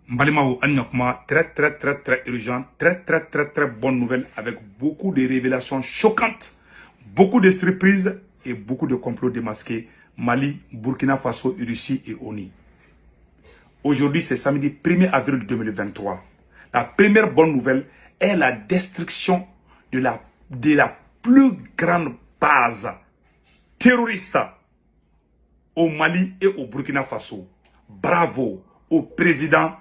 Mbalimao Anyakma, très urgent, très bonne nouvelle avec beaucoup de révélations choquantes, beaucoup de surprises et beaucoup de complots démasqués. Mali, Burkina Faso, Russie et ONI. Aujourd'hui, c'est samedi 1er avril 2023. La première bonne nouvelle est la destruction de la plus grande base terroriste au Mali et au Burkina Faso. Bravo au président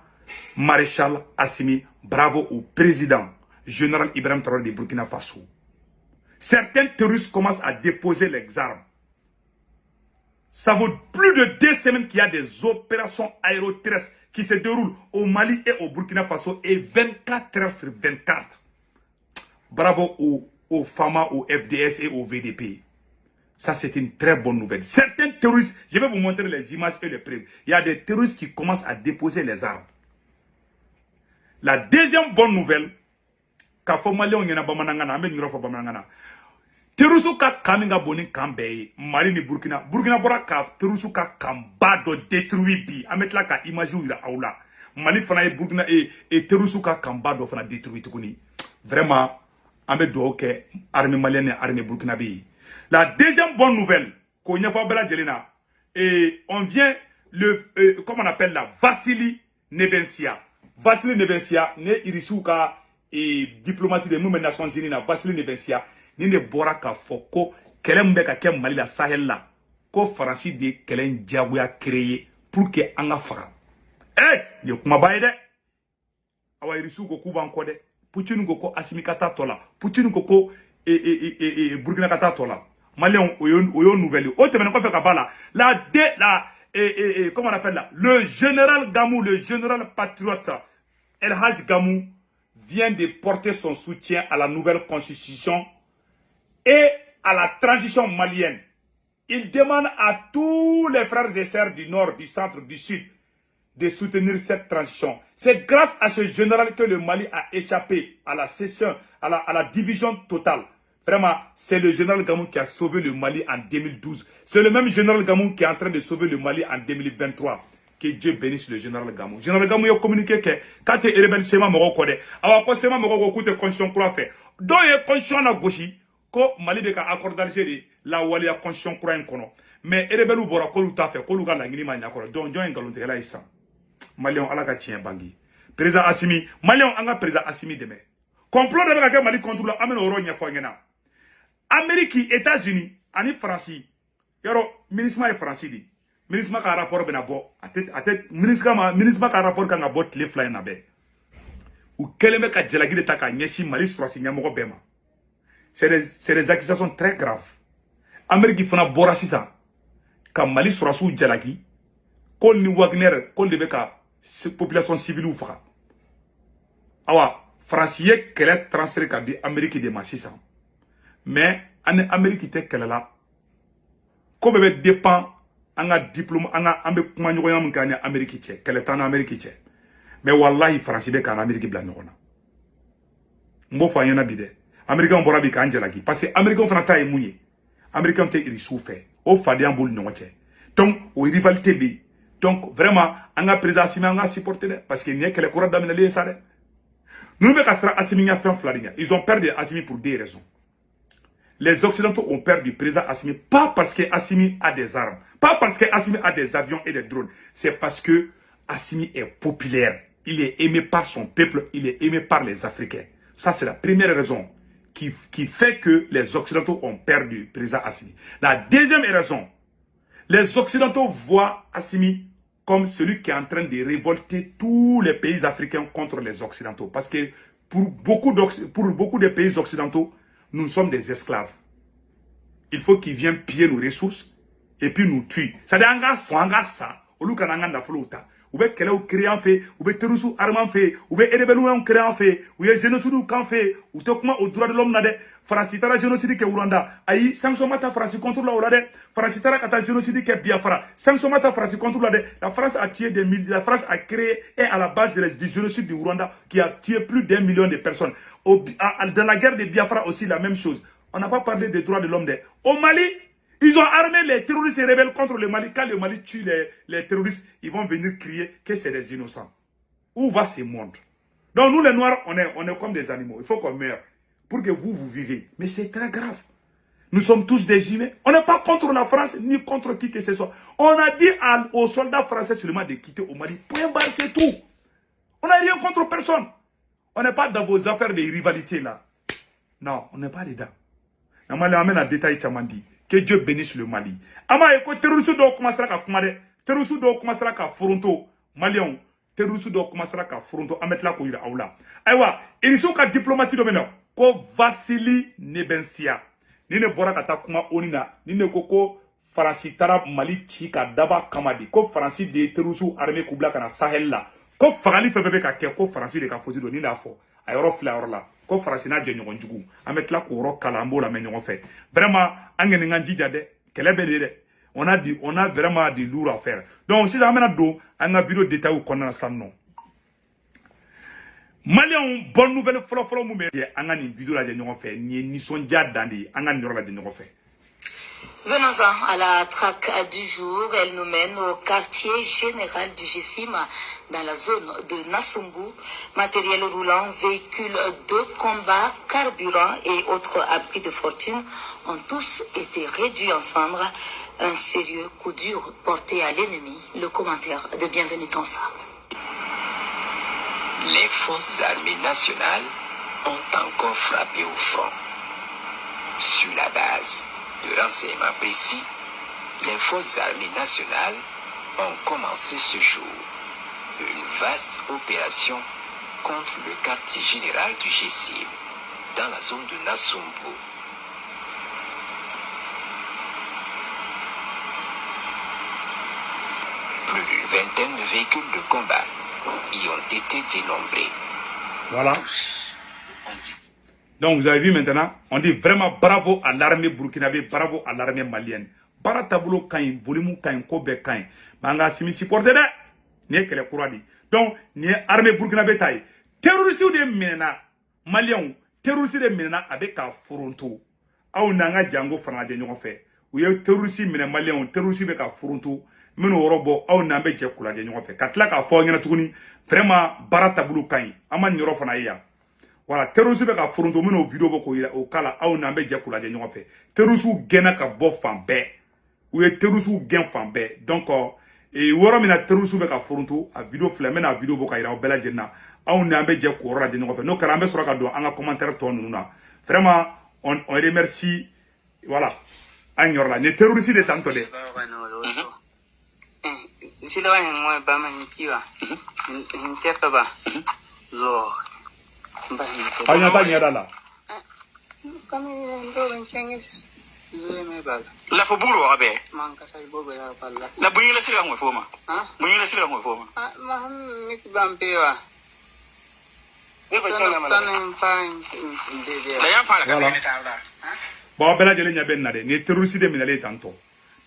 Maréchal Assimi, bravo au président général Ibrahim Traoré de Burkina Faso. Certains terroristes commencent à déposer les armes. Ça vaut plus de 2 semaines qu'il y a des opérations aéroterrestres qui se déroulent au Mali et au Burkina Faso et 24 heures sur 24. Bravo aux FAMA, au FDS et au VDP. Ça, c'est une très bonne nouvelle. Certains terroristes, je vais vous montrer les images et les preuves. Il y a des terroristes qui commencent à déposer les armes. La deuxième bonne nouvelle, terroristes ka kaminga boni kambe Mali ni Burkina bora ka terroristes ka kamba do détruit bi ametla ka image ira aula Mali fana e Burkina et terroristes ka kamba do fana détruit tukuni. Vraiment ambe do ke armée malienne et armée burkinabé. La deuxième bonne nouvelle et on vient comment on appelle la Vassili Nebensia. Vassili Nebensia ne irisuka et diplomatie de nous Nations Unies na Vassili Nebensia ni ne bora ka foko kelem be ka ke Mali la Sahel la ko Faransi de kelen diagoya créé pour que anga fara ni kuma bayde awa irisuko kuba nkode Poutine ko Assimi kata tola Poutine ko Burkina kata tola Malien oyo nouvelle comment on appelle là le général Gamou, le général patriote El Hadj Gamou vient de porter son soutien à la nouvelle constitution et à la transition malienne. Il demande à tous les frères et sœurs du nord, du centre, du sud de soutenir cette transition. C'est grâce à ce général que le Mali a échappé à la cession, à la division totale. Vraiment, c'est le général Gamou qui a sauvé le Mali en 2012. C'est le même général Gamou qui est en train de sauver le Mali en 2023. Que Dieu bénisse le général Gamou. Général Gamou a communiqué que quand tu es rebelle, c'est ma moro kode. Alors, quand c'est ma moro kode, tu conscient pour faire. Donc, il est conscient à gauche. Ko Mali de ka accord d'Algérie, la wali a conscient pour un kono. Mais rebelle ou bora, ko l'outa fait, ko l'ouga la guinée mania koro. Donc, John Galonte là, il sent. Malion ala ka tien bangi. Président Assimi, Malion anga président Assimi demain. Complot de la Mali contre la amène au rogne foyena. Amérique, États-Unis, ani France, yoro ministre est français di. Ministre ka rapport benabo, atet ministre ka rapport ka ngabot les fly na be. Ou keleme ka jelagi de taka nyesi Mali soit signé moko bema. C'est des accusations très graves. Amérique fana bora sisa ka Mali soit sous jelagi, kol ni Wagner, kol de beka population civile ou faka. Awa, français qu'elle transféré ka di Amérique de massisa. Mais en Amérique te kelala ko bebe dépend anga diplôme anga ambe kuma nyogoyam kan Amérique tche keletan Amérique tche mais wallahi français be kan Amérique bla nyogona mbo fa yana bide américain bora bi kan jelaki parce que américain fana ta emuye américain te iri souffert o fadi ambul nyogoche donc o rivalité bi donc vraiment anga président Assimi anga supporter parce que nie kele kora damina le sare nous be kasra Assimi nya fin flarinya ils ont perdu Assimi pour des raisons. Les Occidentaux ont perdu le président Assimi, pas parce que Assimi a des armes, pas parce que Assimi a des avions et des drones, c'est parce que Assimi est populaire, il est aimé par son peuple, il est aimé par les Africains. Ça, c'est la première raison qui fait que les Occidentaux ont perdu le président Assimi. La deuxième raison, les Occidentaux voient Assimi comme celui qui est en train de révolter tous les pays africains contre les Occidentaux. Parce que pour beaucoup de pays occidentaux, nous sommes des esclaves. Il faut qu'ils viennent piller nos ressources et puis nous tuer. Ça dit, ça. Au lieu de flota. Ou bien qu'elle est créé en fait, ou bien terroristes armés fait, ou bien rebelles ont créé en fait, ou bien génocide ou fait, ou comment au droit de l'homme nade. France tara génocide que Rwanda. Aïe, sanction mata France contre la Rwanda. France tara kata génocide que Biafra. Sanction mata France contre la Rwanda. La France a tué des milliers, la France a créé et à la base du génocide du Rwanda qui a tué plus d'1 million de personnes. Dans la guerre de Biafra aussi la même chose. On n'a pas parlé des droits de l'homme. Au Mali, ils ont armé les terroristes et rebelles contre le Mali. Quand le Mali tue les terroristes, ils vont venir crier que c'est des innocents. Où va ce monde? Donc nous les Noirs, on est comme des animaux. Il faut qu'on meure pour que vous viviez. Mais c'est très grave. Nous sommes tous des humains. On n'est pas contre la France ni contre qui que ce soit. On a dit aux soldats français seulement de quitter au Mali. Point barre, c'est tout. On n'a rien contre personne. On n'est pas dans vos affaires de rivalité là. Non, on n'est pas dedans. On amène un détail Chamandi. Que Dieu bénisse le Mali. Ama eko terroristes doit commencer à kumare. Terroristes doit commencer à fronto. Maliens. Terroristes doit commencer à fronto. Amet la ko ira aula. Aywa, ils sont ka diplomatie domaine. Ko Vassili Nebensia. Ni ne bora kata kuma onina. Ni ne koko Faransi tara Mali chika daba kamadi. Ko Faransi de terroristes armée kubla kana Sahel la. Ko fagali febebe ka ke ko Faransi de ka fosi do ni na fo. Ayoro fla orla. Ko Faransi na je ɲɔgɔn jugu. Amet la ko ro kala ambo la me ɲɔgɔn fɛ. Vraiment angeni nganjija de. Kɛlɛ bɛ de. On a vraiment du lourd à faire. Donc si on a do anga vidéo détail qu'on a ça non. Maliens bonne nouvelle folo mu be anga ni vidéo la de ɲɔgɔn fɛ ni sonja dandi anga ni yɔrɔ la de ɲɔgɔn fɛ. Venons-en à la traque du jour. Elle nous mène au quartier général du GSIM, dans la zone de Nassumbu. Matériel roulant, véhicules de combat, carburant et autres abris de fortune ont tous été réduits en cendres. Un sérieux coup dur porté à l'ennemi. Le commentaire de Bienvenue Tonsa. Les forces armées nationales ont encore frappé au front. Sur la base de renseignements précis, les forces armées nationales ont commencé ce jour une vaste opération contre le quartier général du GSIM dans la zone de Nassumbu. Plus d'une vingtaine de véhicules de combat y ont été dénombrés. Voilà. Donc vous avez vu maintenant, on dit vraiment bravo à l'armée burkinabé, bravo à l'armée malienne. Bara tableau kain, volume kain, kobe kain. Manga simi supporter de, ni kele kuradi. Donc ni armée burkinabé taille. Terroristes de mena, maliens, terroristes de mena avec un fronto. Aou nanga django frana de nyon fait. Ou y'a terroristes mena maliens, terroristes avec un fronto. Meno robo, aou nambe djekula de nyon fait. Katla ka fo ngena tuguni, vraiment bara tableau kain. Ama nyoro fana ya. Voilà, terroristes be ka fronto meno vidéo boko ira o kala aw na be je kula de ɲɔgɔn fɛ. Terroristes gɛnna ka bɔ fan bɛɛ. U ye terroristes gɛn fan bɛɛ. Donc woro mina terroristes be ka fronto a vidéo filɛ mena a vidéo boko ira o bɛɛ lajɛlen na. Aw na be je ko yɔrɔ la de ɲɔgɔn fɛ. No kɛra an be sɔrɔ ka don an ka commentaire tɔ ninnu na. Vraiment on remercie voilà. An yɔrɔ la ni terroristes de tanto de. Sila wa mo ba man kiwa. Hintefa ba. Zo. Anya ta nyada la. Kami ndo ben chenge. Me ba. La fo buru wa be. Man ka sai bobe la palla. La bunyi la sila ngwe foma. Ha? Bunyi la sila ngwe foma. Ah, ma mi bampe wa. Ne ba tsala mana. Tanen fine. La ya fara ka Voilà. ne ta wala. Bon bela jele nya ben na de ni terroristes de minale tanto.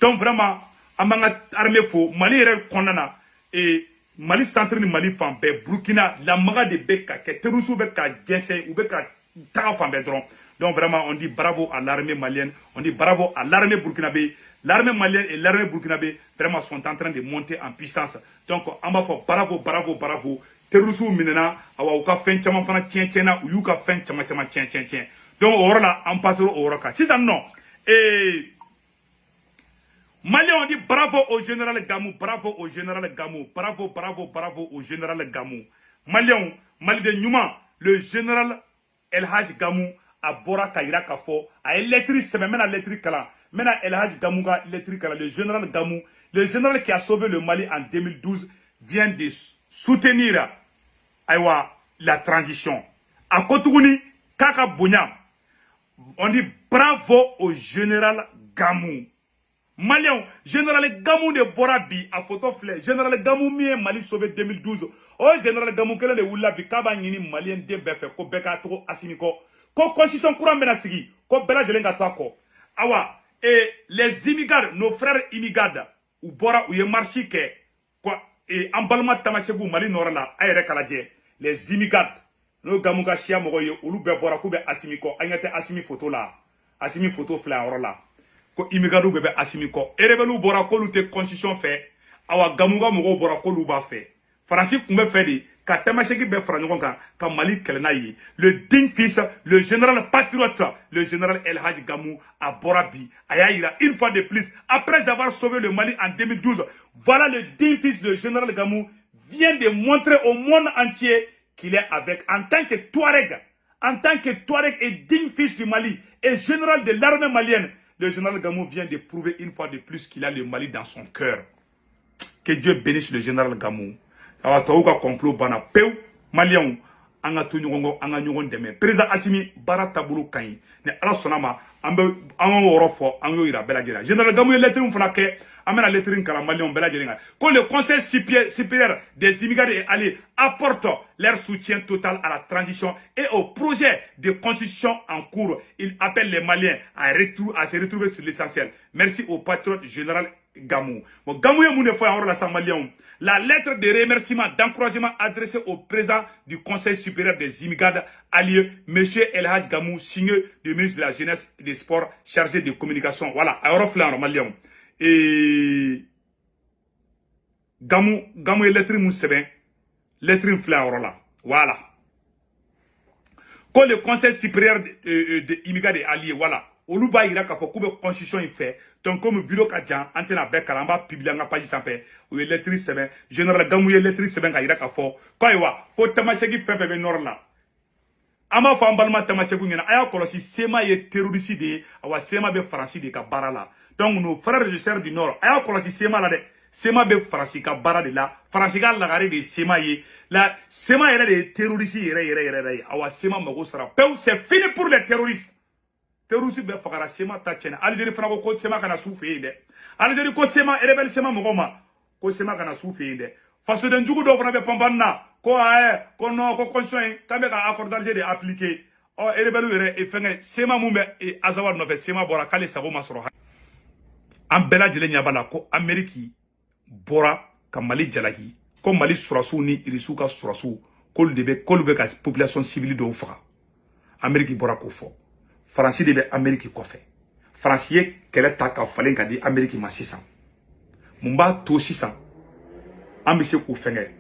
Donc vraiment amanga armée fo Mali re konana et Mali centre ni Mali fan bɛɛ Burkina la maga de bɛ ka kɛ terroristes bɛ ka jɛnsɛn u bɛ ka taga fan bɛɛ dɔrɔn. Donc vraiment on dit bravo à l'armée malienne, on dit bravo à l'armée burkinabé. L'armée malienne et l'armée burkinabé vraiment sont en train de monter en puissance. Donc on va faire bravo bravo bravo. Terroristes minena awa u ka fɛn caman fana tiɲɛ na u y'u ka fɛn caman tiɲɛ. Donc o yɔrɔ la an passera au yɔrɔ kan. Sisan non Mali, on dit bravo au général Gamou, bravo au général Gamou, bravo au général Gamou. Maliens, Mali de Numa, le général El Haj Gamou a Bora Kaira Kafo, a électrique, c'est même à l'électrique là. Maintenant, El Haj Gamou a électrique là, le général Gamou, le général qui a sauvé le Mali en 2012, vient de soutenir la transition. À Kotougouni, Kaka Bonya, on dit bravo au général Gamou. Maliens, général Gamou de Borabi, à photo flé, général Gamou mie Mali sauvé 2012. Oh, général Gamou, quel est le Oulabi, Kaba Nini, Malien de Befe, Ko Beka Tro Asimiko, Ko Constitution Courant Benasigi, Ko Bela Jelenga Toako. Awa, et les immigrants, nos frères immigrants, ou Bora, ou Yemarchi, quoi, et Ambalma Tamachebou, Mali Norala, Aere Kaladje, les immigrants, nos Gamouga Chia Mogoye, Oulu Bora Koube Asimiko, Agnate Asimi photo là, Asimi photo flé en Rola. Ko immigrants bebe asimi ko erebelu bora ko lute constitution fait awa gamuga mogo bora ko luba fait Francis kumbe fait di ka Tamaseki be fara ɲɔgɔn kan ka Mali kɛlɛ n'a ye. Le digne fils, le général patriote, le général El Hadj Gamou a bɔra bi a y'a yira une fois de plus après avoir sauvé le Mali en 2012. Voilà le digne fils de général Gamou vient de montrer au monde entier qu'il est avec en tant que Touareg et digne fils du Mali et général de l'armée malienne. Le général Gamou vient de prouver une fois de plus qu'il a le Mali dans son cœur. Que Dieu bénisse le général Gamou. Awa tawuka complot bana peu Maliens anga to nyongo anga nyongon deme. Président Assimi bara tabulu kayi. Ne ala sonama ambe anga worofo anga ira bela jera. Général Gamou ye lettre fana ke amena lettre kala Maliens bela jera. Que le conseil supérieur des immigrés et alliés apporte leur soutien total à la transition et au projet de constitution en cours. Il appelle les Maliens à se retrouver sur l'essentiel. Merci au patriote général Gamou. Bon, Gamou est mon frère la Maliens. La lettre de remerciement, d'encouragement adressée au président du Conseil supérieur des immigrants alliés, M. El Hadj Gamou, signé du ministre de la Jeunesse et des Sports, chargé de communication. Voilà, alors en Maliens. Et Gamou est lettre mousseben, lettre fleur là. Voilà. Quand le Conseil supérieur des immigrants alliés, voilà. Oluba ira ka fo kube constitution in fait donc comme vidéo ka jan antena be kalamba publier nga page sanfé ou lettre 7 général Gamou ye lettre 7 ka ira ka fo ko iwa ko Tamaseki fefe be nor la ama fa mbalma Tamaseki ngena aya kolosi sema ye terroriste de awa sema be français de ka barala donc nos frères et sœurs du nord aya kolosi sema la de sema be français ka bara de la français ka lagare de sema ye la sema yere de terroriste yere awa sema mago sara peu c'est fini pour les terroristes. Terroristes be fakara sema ta chena Algérie fana ko sema kana soufe inde Algérie ko sema rebel sema mogoma ko sema kana soufe inde faso den jugu do fana be pambanna ko ko no ko constitution kambe ka accord d'Alger appliquer o rebel yere e fenge sema mumbe e azawad no fe sema bora kale sago masoro am bela jele nyabala ko Ameriki bora ka Mali jalaki ko Mali surasu ni irisu ka surasu ko le be ka population civile do fa Ameriki bora ko fo France de be Amérique kofé. France ye kele ta ka falen ka di Amérique ma 600. Mumba to 600. Ambise ko fengé.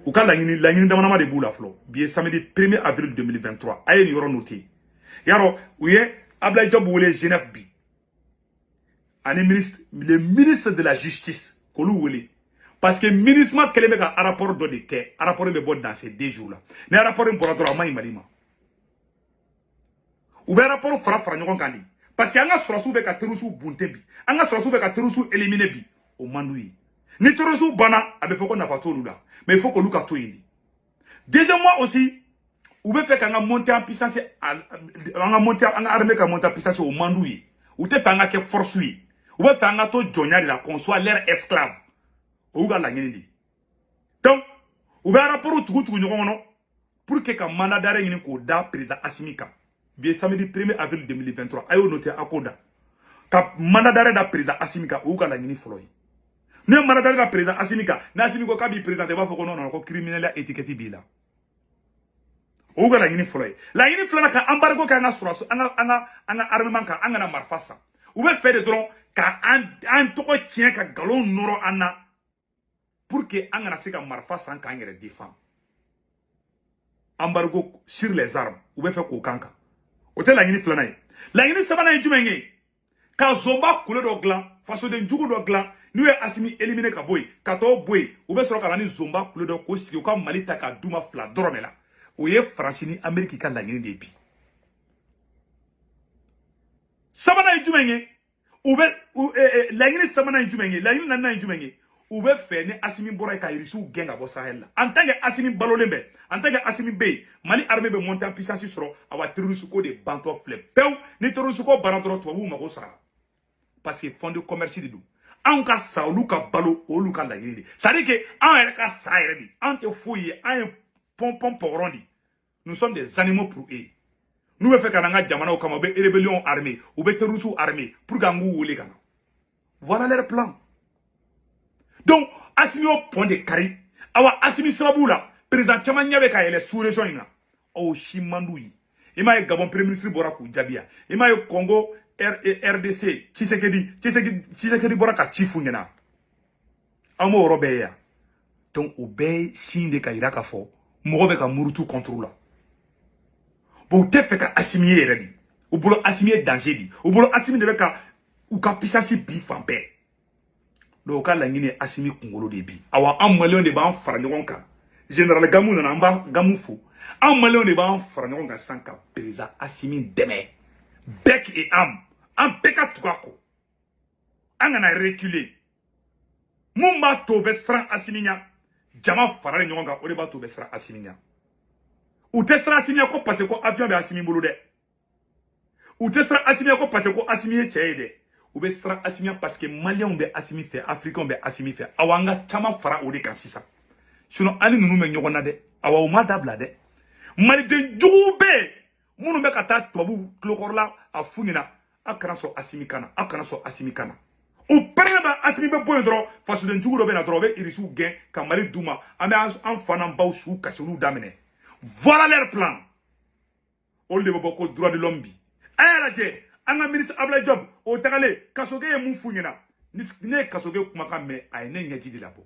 Ou ka langini damana ma de bula flo. Bié samedi 1er avril 2023. Aye ni yoro noté. Yaro ouye Ablaye Diop wole Genève bi. Ani ministre le ministre de la justice ko lu wole. Parce que ministre kele me ka rapport do de ke rapport be bod dans ces 2 jours là. Ne rapport mbora do ma imalima. Ou bien rapport fara ɲɔgɔn kan di parce que an ka sɔrɔsiw bɛ ka terrorisiw bunte bi an ka sɔrɔsiw bɛ ka terrorisiw éliminer bi o man d'u ye ni terrorisiw banna a bɛ fɔ ko nafa t'olu la mais il faut k'olu ka to yen de deuxièmement aussi u bɛ fɛ k'an ka monter en puissance an ka armée ka monter en puissance o man d'u ye u tɛ fɛ an ka kɛ force ye u bɛ fɛ an ka to jɔnya de la qu'on soit leur esclave o y'u ka laɲini de donc u bɛ rapport tugu ɲɔgɔn kɔnɔ pour que ka mandat d'arrêt ɲini k'o da président Assimi kan. Bien samedi 1er avril 2023 ayo noté akoda ka mandat d'arrêt da président Assimika ou ka la ngini folo yi ne mandat d'arrêt da président Assimika na Assimiko ka bi président ba foko non ko criminel étiquette bi la ou ka la ngini folo yi la ngini folo na ka embargo ka na sura anga armement ka anga na marfasa ou be fait de dron ka an to ko tien ka galon noro anna pour que anga na se ka marfasa ka ngere défend embargo sur les armes ou be fait ko kanka Ote la ngini flana ye. La ngini sabana ye jumen ye. Ka zomba kule do glan, faso den jugu do glan, nous Assimi éliminé ka boy, ka to boy, ou be soro ka ni zomba kule do ko sigi o ka Mali ta ka duma fla doromela. O ye France ni Amérique ka la ngini de bi. Sabana ye jumen ye. Ou be la ngini sabana ye jumen ye, la ngini nana ye jumen ye. Ou be fe ne Assimi bora ka irisu genga bo Sahel la. En tant que Assimi balolembe, en tant que Assimi bey, Mali armée be monter en puissance sur awa terroriste ko de banto flep. Pew ni terroriste ko banandro to wu mako sara. Parce que fond de commerce de dou. An ka sa olu ka balo olu ka la yiri. Ça dit que an er ka sa ere di. An te fouiller an pompon porondi. Nous sommes des animaux pour eux. Nous be fe kananga jamana o kama be rébellion armée, ou be terroriste armée pour gangu wole kana. Voilà leur plan. Donc, Assimi au point de carré, awa Assimi Sababula, président Chamanya ka ele sous-région ina. O Shimandoui. Ima e Gabon Premier ministre Borakou Djabia. Ima e Congo RDC, Tshisekedi Boraka Chifungena. Amo Robeya. Donc, obey signe de Kairaka fo, mɔgɔ bɛ ka murutu contre la bon u tɛ fɛ ka Assimi ye yɛrɛ de u bolo Assimi ye danger de u bolo Assimi de bɛ ka u ka puissance bi fan bɛɛ donc u ka laɲini ye Assimi kunkolo de bi awa an maliyɛnw de b'an fara ɲɔgɔn kan général Gamu nana an b'a Gamu fo an maliyɛnw de b'an fara ɲɔgɔn kan sisan ka président Assimi dɛmɛ bec et âme an bɛɛ ka tugu a kɔ an kana reculer mun b'a to u bɛ siran Assimi ɲɛ jama faralen ɲɔgɔn kan o de b'a to u bɛ siran Assimi ɲɛ u tɛ siran Assimi ɲɛ ko parce que ko avion bɛ Assimi bolo dɛ u tɛ siran Assimi ɲɛ ko parce que ko Assimi ye cɛ ye dɛ u bɛ siran Assimi ɲɛ parce que maliyɛnw bɛ Assimi fɛ africains bɛ Assimi fɛ awa an ka caman fara o de kan sisan sinon ani ninnu bɛ ɲɔgɔn na dɛ awa u ma dabila dɛ maliden juguw bɛ yen minnu bɛ ka taa tubabu tulokɔrɔla a fu ɲɛna a kana sɔn Assimi kana a kana sɔn Assimi kana u pɛrɛnnen bɛ Assimi bɛ bɔ yen dɔrɔn fasoden jugu dɔ bɛ na dɔrɔn u bɛ irisiw gɛn ka Mali d'u ma an bɛ an fa n'an baw su kasi olu daminɛ voilà leur plan olu de bɛ bɔ ko droit de l'homme bi a y'a lajɛ an ka ministre Ablaye Diop o tagalen Kasoge ye mun f'u ɲɛna ne ye Kasoge kumakan mɛn a ye ne ɲɛji de labɔ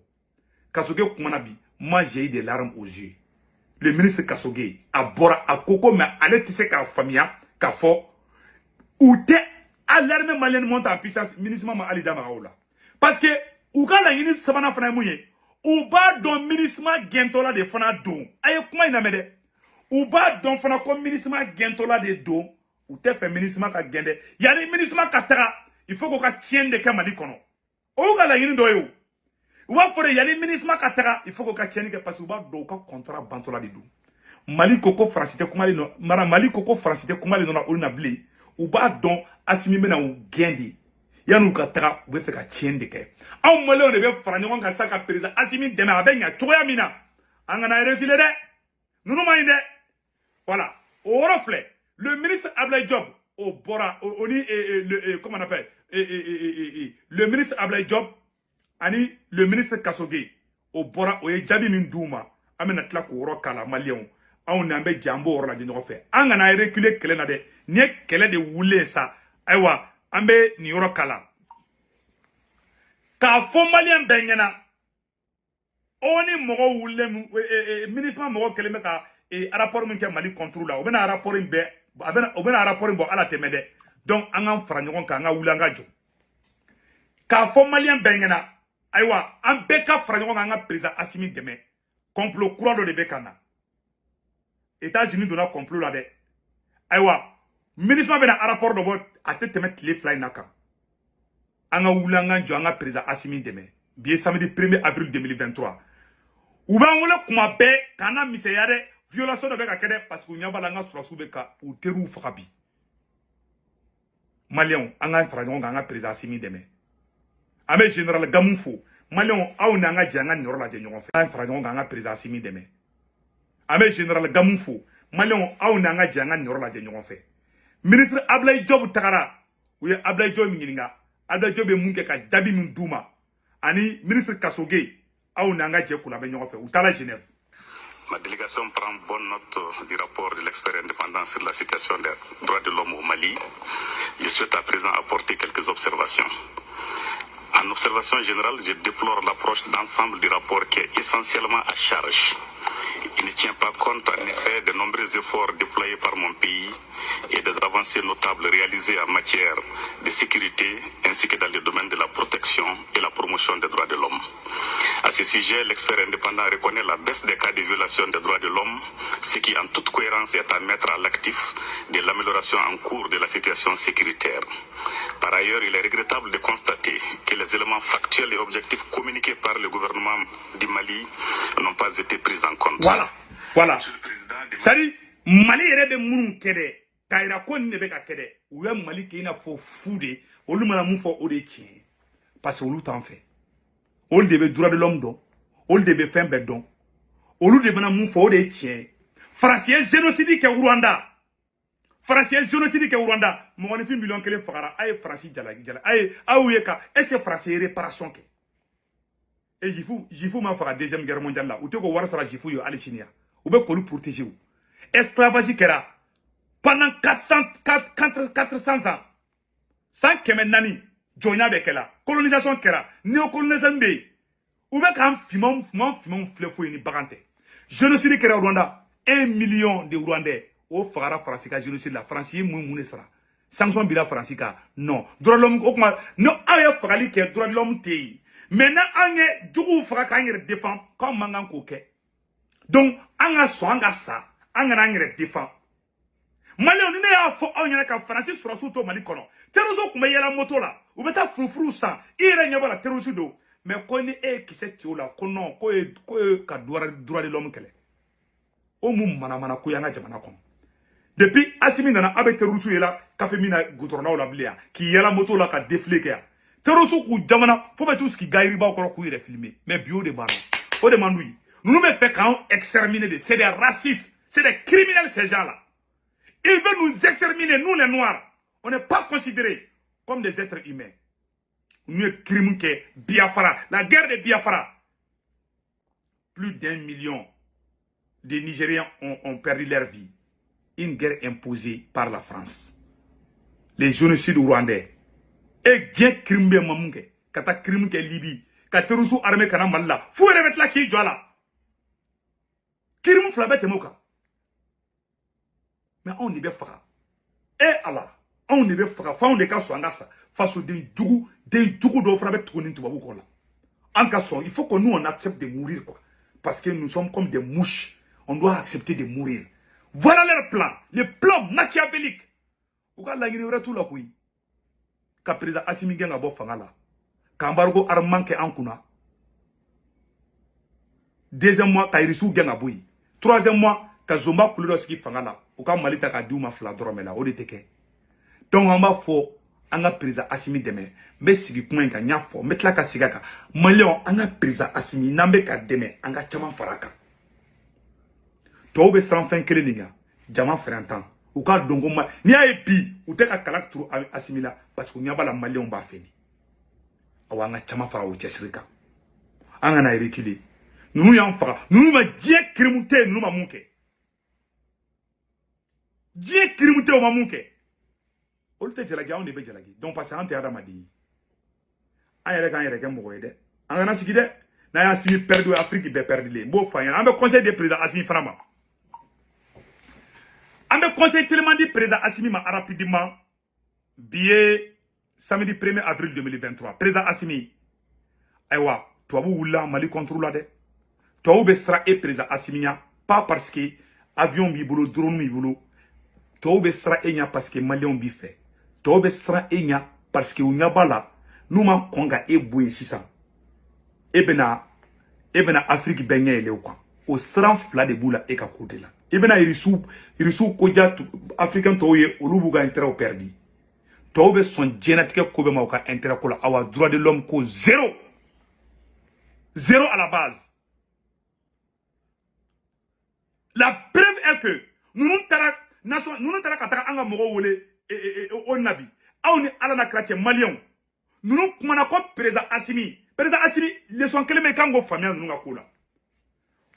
Kasoge kumana bi moi j'ai eu des larmes aux yeux le ministre Kasoge a bɔra a ko ko mais ale tɛ se k'a faamuya k'a fɔ u tɛ a l'armée malienne monte en puissance MINUSMA ma hali da maga o la parce que u ka laɲini sabanan fana ye mun ye u b'a dɔn MINUSMA gɛntɔla de fana don a ye kuma in lamɛn dɛ u b'a dɔn fana ko MINUSMA gɛntɔla de don u tɛ fɛ MINUSMA ka gɛn dɛ yanni MINUSMA ka taga il faut k'u ka tiɲɛni de kɛ Mali kɔnɔ o y'u ka laɲini dɔ ye o u b'a fɔ de yanni MINUSMA ka taga il faut k'u ka tiɲɛni kɛ parce que u b'a dɔn u ka contrat bantɔla de don Mali ko ko Faransi tɛ kumalen nɔ mara Mali ko ko Faransi tɛ kumalen nɔ olu na bilen u b'a dɔn Assimi bɛna u gɛn de yanni u ka taga u bɛ fɛ ka tiɲɛni de kɛ anw maliyɛnw de bɛ fara ɲɔgɔn kan sisan ka président Assimi dɛmɛ a bɛ ɲɛ cogoya min na an kana reculer dɛ ninnu ma ɲi dɛ voilà o yɔrɔ filɛ le ministre Ablaye Diop o bɔra o ni comment on appelle le ministre Ablaye Diop ani le ministre Kasoge o bɔra o ye jaabi min d'u ma an bɛna tila k'o yɔrɔ k'a la maliyɛnw anw n'an bɛ jɛ an b'o yɔrɔ lajɛ ɲɔgɔn fɛ an kana reculer kɛlɛ na dɛ nin ye kɛlɛ de wulilen sa ayiwa an bɛ nin yɔrɔ k'a la k'a fɔ maliyɛn bɛɛ ɲɛna o ni mɔgɔw wulilen MINUSMA mɔgɔw kɛlen bɛ ka rapport min kɛ Mali contre la o bɛna rapport in bɛɛ o bɛna rapport in bɔ ala tɛmɛ dɛ donc an k'an fara ɲɔgɔn kan an ka wuli an ka jɔ k'a fɔ maliyɛn bɛɛ ɲɛna ayiwa an bɛɛ ka fara ɲɔgɔn kan an ka président Assimi dɛmɛ complot kura dɔ de bɛ ka na États-Unis donna complot la dɛ ayiwa MINUSMA bɛna rapport dɔ bɔ a tɛ tɛmɛ tile 2 in na kan an ka wuli an ka jɔ an ka président Assimi dɛmɛ bi ye samedi 1er avril 2023 u b'an wele kuma bɛɛ k'an na misɛnya dɛ violation dɔ bɛ ka kɛ dɛ parce que u ɲɛ b'a la an ka sɔrɔsiw bɛ ka u teriw faga bi maliyɛnw an ka fara ɲɔgɔn kan an ka président Assimi dɛmɛ an bɛ général Gamu fo maliyɛnw aw ni an ka jɛ an ka nin yɔrɔ lajɛ ɲɔgɔn fɛ an ka fara ɲɔgɔn kan an ka président Assimi dɛmɛ an bɛ général Gamu fo maliyɛnw aw ni an ka jɛ an ka nin yɔrɔ lajɛ ɲɔgɔn fɛ ministre Ablaye Diop tagara u ye Ablaye Diop ɲininka Ablaye Diop bɛ mun kɛ ka jaabi min d'u ma ani ministre Kasoge aw ni an ka jɛ k'u labɛn ɲɔgɔn fɛ u taara Genève. Ma délégation prend bonne note du rapport de l'expert indépendant sur la situation des droits de l'homme au Mali. Je souhaite à présent apporter quelques observations. En observation générale, je déplore l'approche d'ensemble du rapport qui est essentiellement à charge. Il ne tient pas compte en effet de nombreux efforts déployés par mon pays et des avancées notables réalisées en matière de sécurité ainsi que dans le domaine de la protection et la promotion des droits de l'homme. À ce sujet, l'expert indépendant reconnaît la baisse des cas de violation des droits de l'homme, ce qui en toute cohérence est à mettre à l'actif de l'amélioration en cours de la situation sécuritaire. Par ailleurs, il est regrettable de constater que les éléments factuels et objectifs communiqués par le gouvernement du Mali n'ont pas été pris en compte. Voilà. C'est-à-dire, Mali est moun kede, kaira ko ne be ka kede, ou ya Mali ke ina fo fude, olu mana mun fo o de tien. Parce que olu t'en fait. Olu de be droit de l'homme don, olu de be fen be don. Olu de mana mun fo o de tien. Français génocide ke Rwanda. Français génocide ke Rwanda. Mo ni fi million kele fagara, ay Français jala. Ay awuye ka, est-ce Français réparation ke? Et Jifu m'a fait la deuxième guerre mondiale là. Ou te ko war sara Jifu yo ali chinia. Ou be ko lu protéger ou. Esclavage kera pendant 400 ans. Sans kemen nani joina be kela. Colonisation kera, néocolonisation be. Ou be kan fimon flefo ni bagante. génocide qui est au Rwanda, 1 million de Rwandais. Au Fara Francica, génocide la France, il mouille sera. Sanction bila Francica, non. Droit de l'homme, non, aïe, Frali qui est droit de l'homme TI. Maintenant, aïe, du Fraka, aïe, défend, comme Mangan Koke. Donc, aïe, soanga sa, aïe, défend. Mali, on est à faux, on est à Francis sur Soto Mali Kono. Terroso, comme il y a la moto là, ou bien frou ça, il y a la terroso. Mais qu'on est qui s'est tué là, qu'on non, qu'on est droit de l'homme qu'elle est. Au mou manamana kouyanga jamana kon. Depuis Assimi nana abe terroso là, café mina goudrona la blia, qui y a la moto là, qui a défléqué. Terroso kou jamana, faut pas tout ce qui gagne ba encore couiller filmer. Mais bio de baron. Au demandouille. Nous nous fait quand exterminer, c'est des racistes, c'est des criminels ces gens-là. Ils veulent nous exterminer, nous les Noirs. On n'est pas considérés comme des êtres humains. Nous, crime que Biafra, la guerre de Biafra. Plus d'1 million de Nigériens ont perdu leur vie. Une guerre imposée par la France. Les génocides rwandais. Et bien crime de Mamunke. Kata crime que Libye. Kata Russou armée kana Malla. Faut remettre la qui est là. Crime flabette moka. Mais on est bien fara. Et Allah, on est bien fara. Fa on est qu'à soigner face au djougou d'offre avec tourner tout babou là. En cas il faut que nous on accepte de mourir quoi. Parce que nous sommes comme des mouches. On doit accepter de mourir. Voilà leur plan. Le plan machiavélique. Vous avez la tout là oui. Quand président Assimi Genga bo fangala. Kambargo armanke ankuna. Deuxième mois, Kairisu Genga boui. Troisième mois, Kazomba Kuloski fangala. Ou quand Malita Kadouma Fladromela. Ou de teke. Donc on va faut. Anga président Assimi deme. Mais si vous pouvez gagner fort. Mettez la kasigaka. Malion, anga président Assimi. Nambe ka deme. Anga chaman faraka. Tobe sran fin kele ninga. Jaman frentan. Ou ka dongo ma. Ni a epi. Ou te ka kalak tru Assimi la. Parce que n'y a pas la Malion ba fini. Awa anga chaman fara ou chesrika. Anga na reculer. Nous y'en fara. Nous ma dié krimute. Nous ma munke. Dié krimute ou ma munke. On te jalagi, on est bien jalagi. Donc, parce que on te adamadi. On est quand il y a un mourir. On a un de. Na ya simi perdu Afrique be perdu les. Bon fayan. On be conseil des présidents Assimi Frama. On be conseil tellement dit président Assimi ma rapidement. Billet samedi 1er avril 2023. Président Assimi. Aywa, toi vous oula Mali contrôle de. Toi vous bestra et président Assimi pas parce que avion bi boulot drone mi boulot. Toi vous bestra et parce que Malion bi fait. Tobe sera enya parce que unyabala nous ma konga e boye sisa ebena Afrique benye ele kwa o sran fla de bula e ka côté là ebena irisu koja africain toye olubuga intérêt perdu tobe son génétique ko be ma ka intérêt ko la awa droit de l'homme ko zéro à la base. La preuve est que nous tara kataka anga mogo wole on nabi on est à la chrétien malien nous nous président Assimi les sont que les kango famille nous ngakula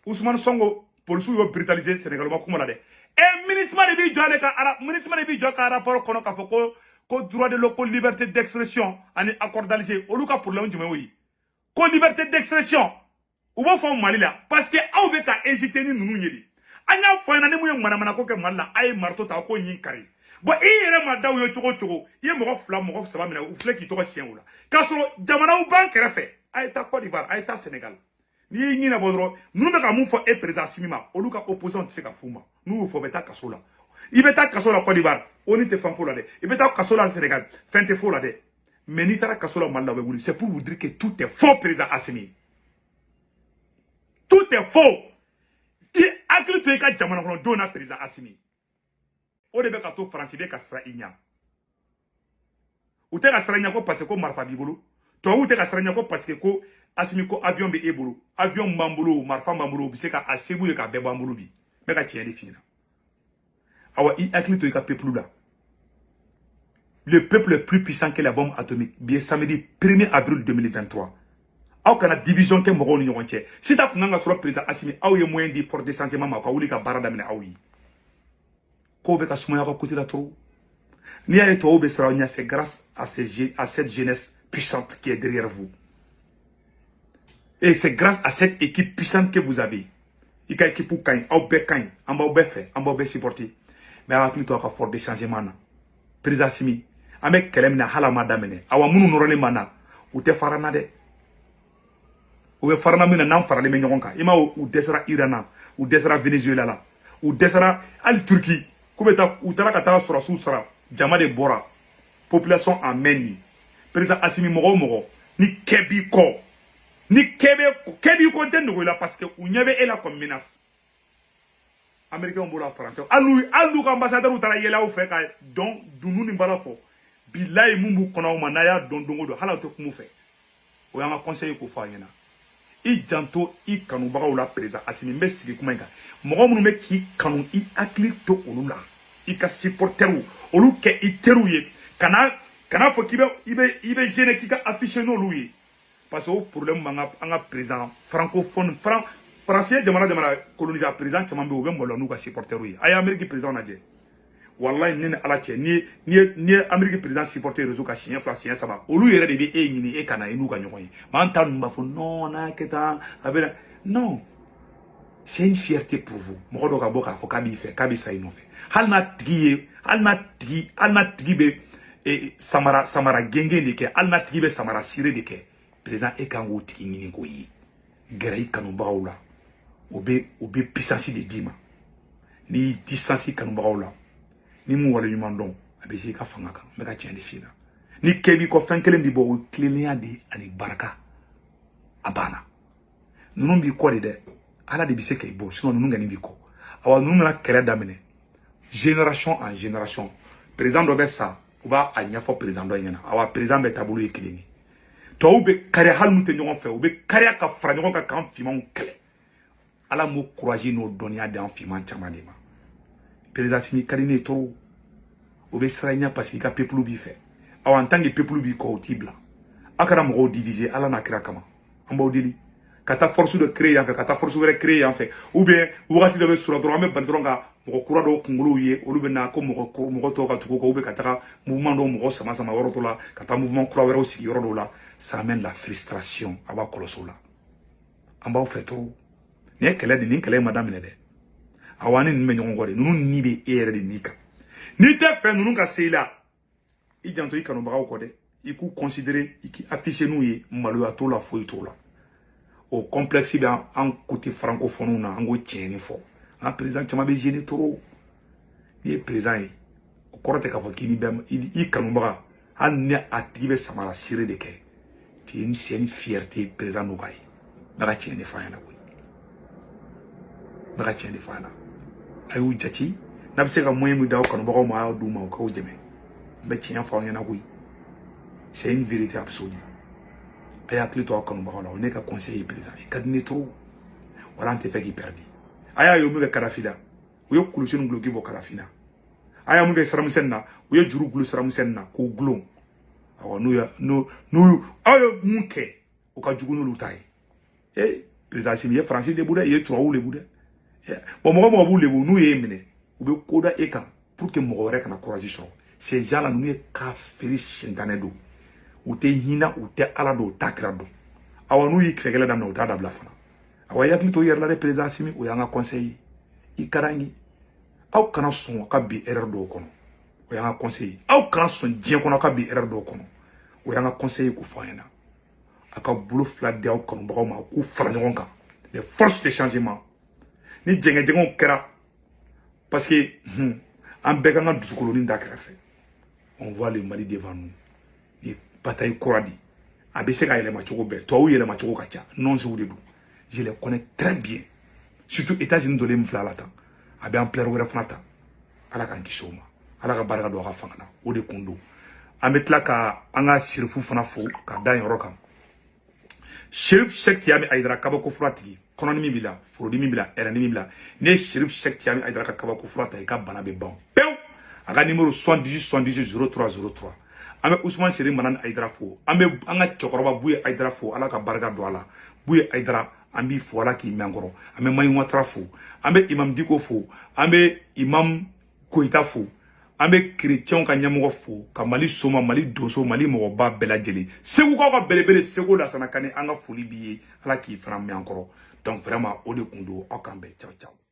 Ousmane Sonko pour sous brutaliser sénégalement comme là de et ministre de bi jole ka ara ministre de bi joka rapport kono ka foko ko droit de l'homme liberté d'expression ani accord d'Alger oluka pour l'on oui ko liberté d'expression ou bon fond Mali là parce que a be ka hésiter ni nous nyeli anya fo na ne mu mana ko ke malla ay marto ta ko nyin kari. Bon, il y a un madame qui est mort flamme, mort ça va mener ou flèche qui t'aura chien ou là. Quand on jamana ou banque fait, Aïta Côte d'Ivoire, Aïta Sénégal. Ni ni na bodro, nous n'avons pas mon faux et président Simima, au luka opposant c'est Fuma. Nous faut beta kasola. Il beta kasola Côte d'Ivoire, on était fan fou là de. Il beta kasola Sénégal, fin te faux là de. Mais ni tara kasola malawe wuli, c'est pour vous dire que tout est faux président Assimi. Tout est faux. Il a cru que les jamana on donne président Assimi. O de be ka to français de ka sra inya ou te ka sra inya ko parce que ko marfa bibulu to ou te ka sra inya ko parce que ko Assimi ko avion be ebulu avion mbambulu marfa mbambulu bi se ka asebu ka be mbambulu bi me ka tiens de fina awa I akli to ka peuple là le peuple le plus puissant que la bombe atomique bien samedi 1er avril 2023 aw kana division ke mo ni ñonche si ça kunanga sur président Assimi aw ye moyen di fort déchargement ma ko wuli ka barada mine aw yi Kobe Kasumaya côté la trop. Ni a été c'est grâce à cette jeunesse puissante qui est derrière vous. Et c'est grâce à cette équipe puissante que vous avez. i ka équipe kañ aw be kañ an b'aw bɛɛ fɛ an b'aw bɛɛ supporter mais aw hakili to aw ka fort de changement na président Simi an bɛ kɛlɛ min na hali a ma daminɛ awa minnu nɔrɔlen ma na u tɛ fara na dɛ u bɛ fara na min na n'an faralen bɛ ɲɔgɔn kan i ma u dɛsɛra Iran na u dɛsɛra Venezuela la u dɛsɛra hali Turki k'u bɛ taa u taara ka taa sɔrɔsiw sara jama de bɔra population en main ni président Assimi mɔgɔ o mɔgɔ ni kɛ b'i kɔ ni kɛ b'i kɔ n tɛ nɔgɔya la parce que u ɲɛ bɛ e la comme menace américains b'o la français hali n'u ka ambassadeur taara yɛlɛ aw fɛ ka dɔn dunun ni bala fɔ bilayi mun b'u kɔnɔ aw ma n'a y'a dɔn don o don hali aw tɛ kuma u fɛ o y'an ka conseil k'o fɔ a ɲɛna i janto i kanubagaw la président Assimi n bɛ sigi kuma in kan mɔgɔ minnu bɛ k'i kanu i hakili to olu la i ka supporterw olu kɛ i teriw ye kana fɔ k'i bɛ gêner k'i ka afficher n'olu ye parce que o problème b'an ka président francophone français jamana colonisé président caman bɛ yen u bɛ maloya n'u ka supporterw ye a ye Amérique président lajɛ wallahi ne ni ala cɛ n'i ye Amérique président supporter réseau ka siɲɛ 2 siɲɛ 3 olu yɛrɛ de bɛ e ɲini e ka na i n'u ka ɲɔgɔn ye mais an ta ninnu b'a fɔ non n'a kɛ tan a bɛ na non c'est une fierté pour vous mɔgɔ dɔ ka bɔ k'a fɔ k'a b'i fɛ k'a bɛ sa i nɔfɛ hali n'a tigi bɛ samara gɛngɛn de kɛ hali n'a tigi bɛ samara sire de kɛ président e kan k'o tigi ɲini k'o ye gɛrɛ i kanubagaw la o bɛ puissance de d'i ma n'i y'i distance kanubagaw la ni mun wale ɲuman dɔn a bɛ se i ka fanga kan n bɛ ka tiɲɛ de f'i la ni kɛ b'i kɔ fɛn kelen b'i bɔ o ye tilennenya de ani barika a banna ninnu b'i kɔ de dɛ ala de bɛ se k'i bɔ sinon ninnu kɔni b'i kɔ awa ninnu nana kɛlɛ daminɛ génération en génération président dɔ bɛ sa u b'a ɲɛfɔ président dɔ ɲɛna awa président bɛɛ taabolo ye kelen ye tubabuw bɛ kariya hali n'u tɛ ɲɔgɔn fɛ u bɛ kariya ka fara ɲɔgɔn kan k'an finmanw kɛlɛ ala m'o courage n'o dɔnniya di an finman caman de ma président Simi ka di ne ye trop o bɛ siran i ɲɛ parce que i ka peuple b'i fɛ awa en tant que peuple b'i kɔ o t'i bila a kɛra mɔgɔw diviser ala n'a kira kama an b'aw deli ka taa force dɔ créer yan fɛ ka taa force wɛrɛ créer yan fɛ ou bien wagati dɔ bɛ sɔrɔ dɔrɔn an bɛ bali dɔrɔn ka mɔgɔ kura dɔw kunkolow ye olu bɛ na ko mɔgɔ tɔw ka tugu kɔ ou bien ka taga mouvement dɔw mɔgɔ sama yɔrɔ dɔ la ka taa mouvement kura wɛrɛw sigi yɔrɔ dɔw la ça amène la frustration a b'a kɔlɔsi o la an b'aw fɛ trop nin ye kɛlɛ de nin kɛlɛ in ma daminɛ dɛ awa ni ninnu bɛ ɲɔgɔn kɔ de ninnu ni bɛ e yɛrɛ de ni kan n'i tɛ fɛ ninnu ka se i la i janto i kanubagaw kɔ dɛ i k'u considérer i k'i afficher n'u ye maloya t'o la foyi t'o la o complexe bɛ an côté francophone na an k'o tiɲɛni fɔ an président caman bɛ gêner trop n'i ye président ye o kɔrɔ tɛ k'a fɔ k'i ni bɛ i kanubaga hali ni a tigi bɛ samara sire de kɛ c'est une fierté président n'o ka ye n bɛ ka tiɲɛ de f'a ɲɛna koyi n bɛ ka tiɲɛ de f'a ɲɛna a y'u jate n'a bɛ se ka moyen min d'aw kanubagaw ma a y'o d'u ma o k'aw dɛmɛ n bɛ tiɲɛ f'aw ɲɛna koyi c'est une vérité absolue a y'a hakili to aw kanubagaw la o ne ka conseil ye président i ka di ne trop wala an tɛ fɛ k'i perdi a y'a ye o min kɛ Kadafi la u ye kulusi ni guloki bɔ Kadafi la a y'a mun kɛ Saramisɛni na u ye juru gulon Saramisɛni na k'o gulon awɔ aw ye mun kɛ o ka jugu n'olu ta ye président Simi i ye Faransi lebu dɛ i ye tubabuw lebu dɛ bon mɔgɔ b'u lebu n'u y'e minɛ u bɛ ko da e kan pour que mɔgɔ wɛrɛ kana courage sɔrɔ ces gens là ninnu ye kafiri sitanɛ don u tɛ hinɛ u tɛ ala don u t'a kira don awa n'u y'i kɛlɛ daminɛ u t'a dabila fana awa i hakili to i yɛrɛ la dɛ président Simi o y'an ka conseil ye i ka d'an ye aw kana sɔn ka bi erreur dɔw kɔnɔ o y'an ka conseil ye aw kana sɔn diɲɛ kɔnɔ ka bi erreur dɔw kɔnɔ o y'an ka conseil ye k'o fɔ an ɲɛna a ka bolo fila di aw kanubagaw ma k'u fara ɲɔgɔn kan les forces de changement ni jɛngɛjɛngɛw kɛra parce que an bɛɛ kan ka dusukolonin da kɛrɛfɛ on voit le Mali devant nous ni bataille kura di a bɛ se ka yɛlɛma cogo bɛɛ tubabuw yɛlɛma cogo ka ca non sugu de don je les connais très bien surtout États-Unis dɔlen min filɛ ala tan a bɛ ampleur wɛrɛ fana ta ala k'an kisi o ma ala ka barika don a ka fanga na o de kun don an bɛ tila ka an ka sherifu fana fo ka da yɔrɔ kan Sheriff Cheikh Tiyami Aidara kabako fura tigi kɔnɔni min b'i la forodi min b'i la ɛrɛni min b'i la ne ye Sheriff Cheikh Tiyami Aidara ka kabako fura ta i ka bana bɛ ban pewu a ka numéro 78 78 03 03 an bɛ Ousmane Seri Manani Aidara fo an bɛ an ka cɛkɔrɔba Buye Aidara fo ala ka barika don a la Buye Aidara an b'i fo ala k'i mɛn kɔrɔ an bɛ Mayi Watara fo an bɛ Imam Diko fo an bɛ Imam Koyita fo an bɛ chrétienw ka ɲɛmɔgɔ fo ka Mali soma Mali donso Mali mɔgɔba bɛɛ lajɛlen Segukaw ka belebele Segu Lasana Kane an ka foli b'i ye ala k'i fana mɛn kɔrɔ Donc vraiment, Ode Kundo, Okambe, ciao ciao.